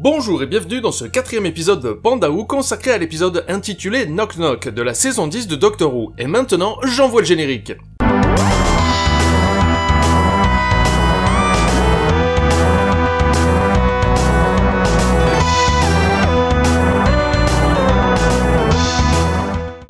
Bonjour et bienvenue dans ce 4ème épisode de Pandao consacré à l'épisode intitulé Knock Knock de la saison 10 de Doctor Who. Et maintenant, j'envoie le générique.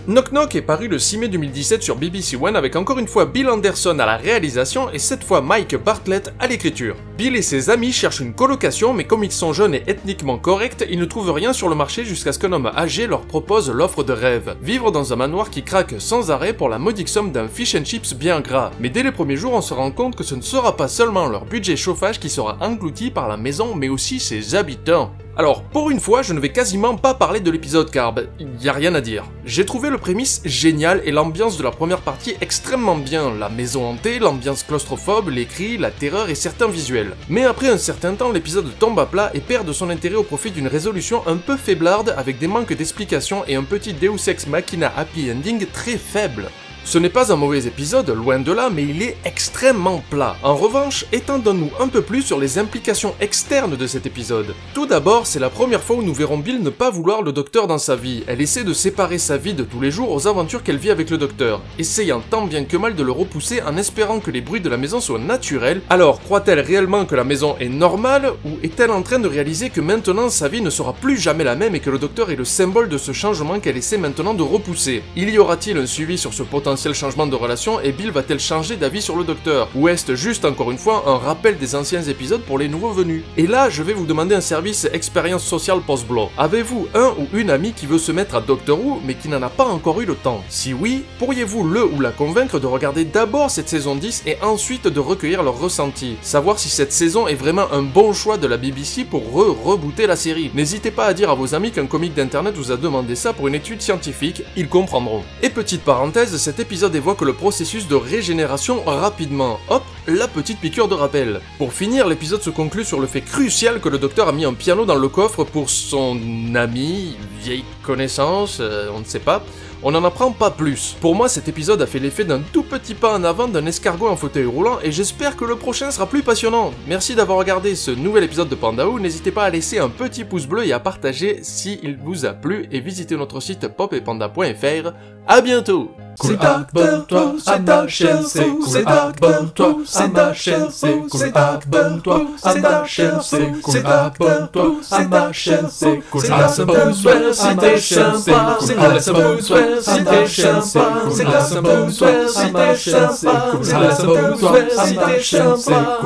Knock Knock est paru le 6 mai 2017 sur BBC One avec encore une fois Bill Anderson à la réalisation et cette fois Mike Bartlett à l'écriture. Bill et ses amis cherchent une colocation mais comme ils sont jeunes et ethniquement corrects, ils ne trouvent rien sur le marché jusqu'à ce qu'un homme âgé leur propose l'offre de rêve. Vivre dans un manoir qui craque sans arrêt pour la modique somme d'un fish and chips bien gras. Mais dès les premiers jours on se rend compte que ce ne sera pas seulement leur budget chauffage qui sera englouti par la maison mais aussi ses habitants. Alors, pour une fois, je ne vais quasiment pas parler de l'épisode car y a rien à dire. J'ai trouvé le prémisse génial et l'ambiance de la première partie extrêmement bien, la maison hantée, l'ambiance claustrophobe, les cris, la terreur et certains visuels. Mais après un certain temps, l'épisode tombe à plat et perd de son intérêt au profit d'une résolution un peu faiblarde avec des manques d'explication et un petit Deus Ex Machina happy ending très faible. Ce n'est pas un mauvais épisode, loin de là, mais il est extrêmement plat. En revanche, étendons-nous un peu plus sur les implications externes de cet épisode. Tout d'abord, c'est la première fois où nous verrons Bill ne pas vouloir le docteur dans sa vie. Elle essaie de séparer sa vie de tous les jours aux aventures qu'elle vit avec le docteur, essayant tant bien que mal de le repousser en espérant que les bruits de la maison soient naturels. Alors, croit-elle réellement que la maison est normale, ou est-elle en train de réaliser que maintenant sa vie ne sera plus jamais la même et que le docteur est le symbole de ce changement qu'elle essaie maintenant de repousser? Il y aura-t-il un suivi sur ce potentiel changement de relation et Bill va-t-elle changer d'avis sur le docteur? Ou est-ce juste encore une fois un rappel des anciens épisodes pour les nouveaux venus? Et là, je vais vous demander un service expérience sociale post-blow. Avez-vous un ou une amie qui veut se mettre à Doctor Who mais qui n'en a pas encore eu le temps? Si oui, pourriez-vous le ou la convaincre de regarder d'abord cette saison 10 et ensuite de recueillir leur ressenti? Savoir si cette saison est vraiment un bon choix de la BBC pour rebooter la série. N'hésitez pas à dire à vos amis qu'un comique d'internet vous a demandé ça pour une étude scientifique, ils comprendront. Et petite parenthèse, cet épisode évoque le processus de régénération rapidement. Hop, la petite piqûre de rappel. Pour finir, l'épisode se conclut sur le fait crucial que le docteur a mis un piano dans le coffre pour son ami, vieille connaissance, on ne sait pas. On n'en apprend pas plus. Pour moi, cet épisode a fait l'effet d'un tout petit pas en avant d'un escargot en fauteuil roulant et j'espère que le prochain sera plus passionnant. Merci d'avoir regardé ce nouvel épisode de Pandao, n'hésitez pas à laisser un petit pouce bleu et à partager s'il vous a plu et visitez notre site popetpanda.fr. À bientôt! C'est abonne-toi à ma chaîne, c'est cool. C'est abonne-toi à ma chaîne, c'est cool. C'est abonne-toi à ma chaîne, c'est cool. C'est abonne-toi à ma chaîne, c'est cool. C'est la abonne-toi si t'es sympa. C'est la abonne-toi si t'es sympa. C'est la abonne-toi si t'es sympa. C'est la abonne-toi si t'es sympa.